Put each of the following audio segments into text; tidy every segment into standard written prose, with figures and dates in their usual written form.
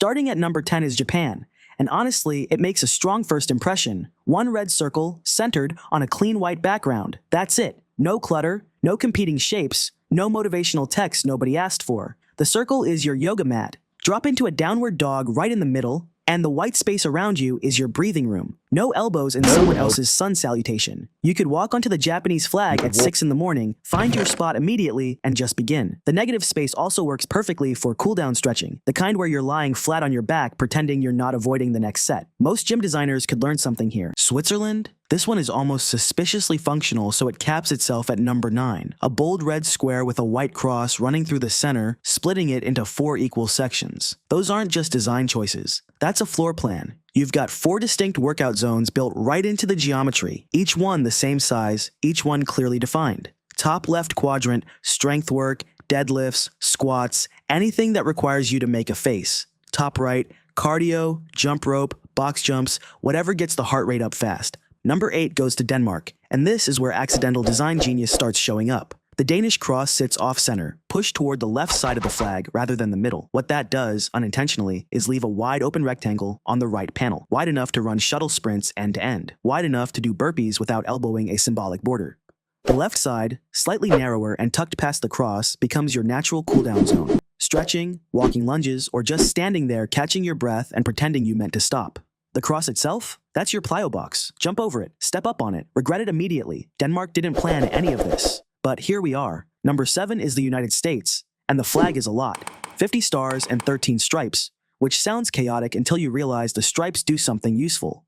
Starting at number 10 is Japan, and honestly, it makes a strong first impression. One red circle, centered on a clean white background. That's it. No clutter, no competing shapes, no motivational text nobody asked for. The circle is your yoga mat. Drop into a downward dog right in the middle, and the white space around you is your breathing room. No elbows in someone else's sun salutation. You could walk onto the Japanese flag at 6 in the morning, find your spot immediately, and just begin. The negative space also works perfectly for cool-down stretching, the kind where you're lying flat on your back pretending you're not avoiding the next set. Most gym designers could learn something here. Switzerland? This one is almost suspiciously functional, so it caps itself at number 9. A bold red square with a white cross running through the center, splitting it into 4 equal sections. Those aren't just design choices. That's a floor plan. You've got 4 distinct workout zones built right into the geometry, each one the same size, each one clearly defined. Top left quadrant, strength work, deadlifts, squats, anything that requires you to make a face. Top right, cardio, jump rope, box jumps, whatever gets the heart rate up fast. Number 8 goes to Denmark, and this is where accidental design genius starts showing up. The Danish cross sits off-center, pushed toward the left side of the flag rather than the middle. What that does, unintentionally, is leave a wide open rectangle on the right panel, wide enough to run shuttle sprints end-to-end, wide enough to do burpees without elbowing a symbolic border. The left side, slightly narrower and tucked past the cross, becomes your natural cool-down zone. Stretching, walking lunges, or just standing there catching your breath and pretending you meant to stop. The cross itself? That's your plyo box. Jump over it, step up on it, regret it immediately. Denmark didn't plan any of this. But here we are. Number 7 is the United States, and the flag is a lot. 50 stars and 13 stripes, which sounds chaotic until you realize the stripes do something useful.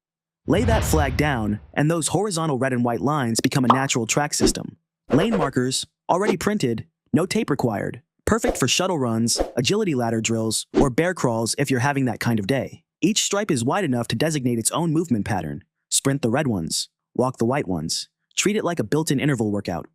Lay that flag down, and those horizontal red and white lines become a natural track system. Lane markers, already printed, no tape required. Perfect for shuttle runs, agility ladder drills, or bear crawls if you're having that kind of day. Each stripe is wide enough to designate its own movement pattern. Sprint the red ones, walk the white ones. Treat it like a built-in interval workout.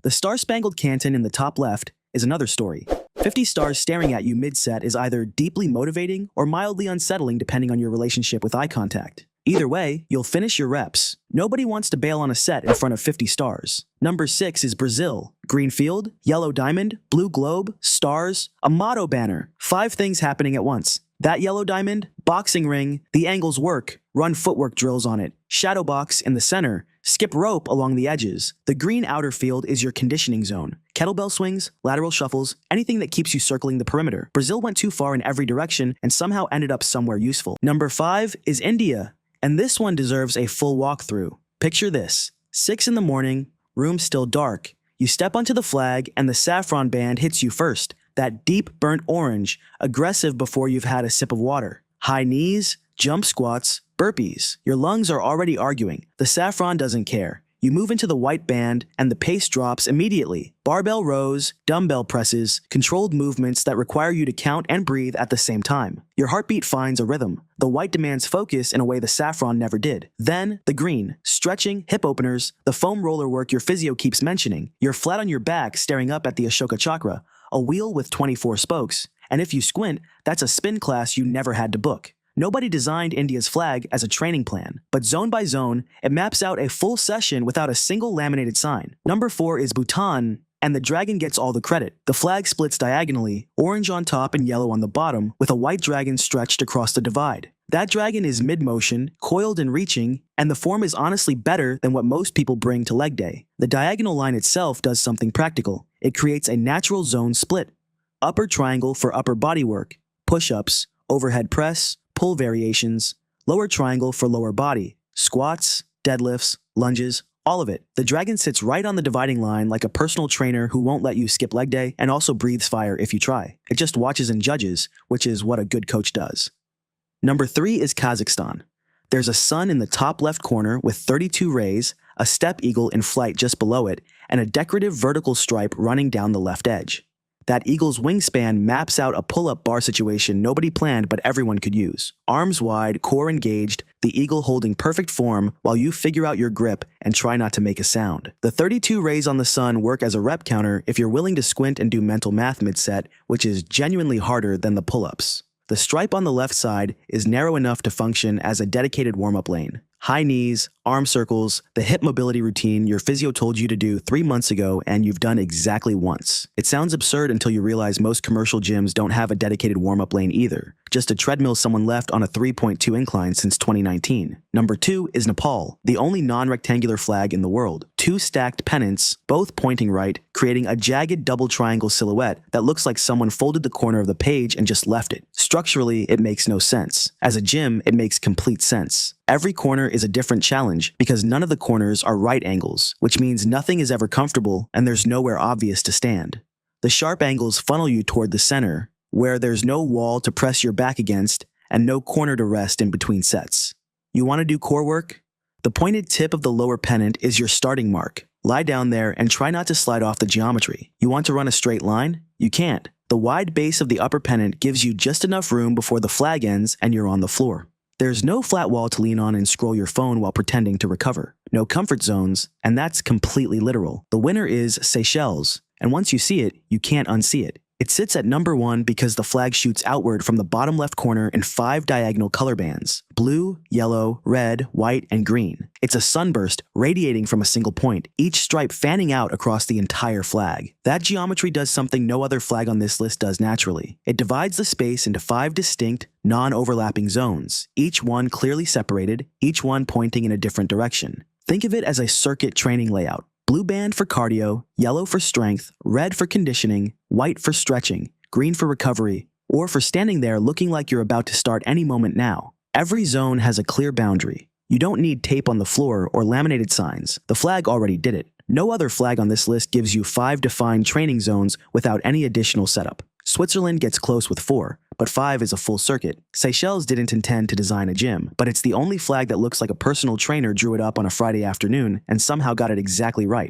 The Star-Spangled Canton in the top left is another story. 50 stars staring at you mid-set is either deeply motivating or mildly unsettling depending on your relationship with eye contact. Either way, you'll finish your reps. Nobody wants to bail on a set in front of 50 stars. Number 6 is Brazil. Green field, yellow diamond, blue globe, stars, a motto banner. 5 things happening at once. That yellow diamond, boxing ring, the angles work, run footwork drills on it, shadow box in the center, skip rope along the edges. The green outer field is your conditioning zone. Kettlebell swings, lateral shuffles, anything that keeps you circling the perimeter. Brazil went too far in every direction and somehow ended up somewhere useful. Number 5 is India, and this one deserves a full walkthrough. Picture this. 6 in the morning, room still dark. You step onto the flag and the saffron band hits you first. That deep burnt orange, aggressive before you've had a sip of water. High knees, jump squats, burpees. Your lungs are already arguing. The saffron doesn't care. You move into the white band and the pace drops immediately. Barbell rows, dumbbell presses, controlled movements that require you to count and breathe at the same time. Your heartbeat finds a rhythm. The white demands focus in a way the saffron never did. Then, the green, stretching, hip openers, the foam roller work your physio keeps mentioning. You're flat on your back staring up at the Ashoka Chakra, a wheel with 24 spokes, and if you squint, that's a spin class you never had to book. Nobody designed India's flag as a training plan, but zone by zone, it maps out a full session without a single laminated sign. Number 4 is Bhutan, and the dragon gets all the credit. The flag splits diagonally, orange on top and yellow on the bottom, with a white dragon stretched across the divide. That dragon is mid-motion, coiled and reaching, and the form is honestly better than what most people bring to leg day. The diagonal line itself does something practical. It creates a natural zone split. Upper triangle for upper body work, push-ups, overhead press, pull variations, lower triangle for lower body, squats, deadlifts, lunges, all of it. The dragon sits right on the dividing line like a personal trainer who won't let you skip leg day and also breathes fire if you try. It just watches and judges, which is what a good coach does. Number 3 is Kazakhstan. There's a sun in the top left corner with 32 rays, a step eagle in flight just below it, and a decorative vertical stripe running down the left edge. That eagle's wingspan maps out a pull-up bar situation nobody planned but everyone could use. Arms wide, core engaged, the eagle holding perfect form while you figure out your grip and try not to make a sound. The 32 rays on the sun work as a rep counter if you're willing to squint and do mental math mid-set, which is genuinely harder than the pull-ups. The stripe on the left side is narrow enough to function as a dedicated warm-up lane. High knees, arm circles, the hip mobility routine your physio told you to do 3 months ago and you've done exactly once. It sounds absurd until you realize most commercial gyms don't have a dedicated warm-up lane either. Just a treadmill someone left on a 3.2 incline since 2019. Number 2 is Nepal, the only non-rectangular flag in the world. 2 stacked pennants, both pointing right, creating a jagged double triangle silhouette that looks like someone folded the corner of the page and just left it. Structurally, it makes no sense. As a gym, it makes complete sense. Every corner is a different challenge because none of the corners are right angles, which means nothing is ever comfortable and there's nowhere obvious to stand. The sharp angles funnel you toward the center, where there's no wall to press your back against and no corner to rest in between sets. You want to do core work? The pointed tip of the lower pennant is your starting mark. Lie down there and try not to slide off the geometry. You want to run a straight line? You can't. The wide base of the upper pennant gives you just enough room before the flag ends and you're on the floor. There's no flat wall to lean on and scroll your phone while pretending to recover. No comfort zones, and that's completely literal. The winner is Seychelles, and once you see it, you can't unsee it. It sits at number 1 because the flag shoots outward from the bottom left corner in 5 diagonal color bands: blue, yellow, red, white, and green. It's a sunburst radiating from a single point, each stripe fanning out across the entire flag. That geometry does something no other flag on this list does naturally. It divides the space into 5 distinct, non-overlapping zones, each one clearly separated, each one pointing in a different direction. Think of it as a circuit training layout. Blue band for cardio, yellow for strength, red for conditioning, white for stretching, green for recovery, or for standing there looking like you're about to start any moment now. Every zone has a clear boundary. You don't need tape on the floor or laminated signs. The flag already did it. No other flag on this list gives you 5 defined training zones without any additional setup. Switzerland gets close with 4, but 5 is a full circuit. Seychelles didn't intend to design a gym, but it's the only flag that looks like a personal trainer drew it up on a Friday afternoon and somehow got it exactly right.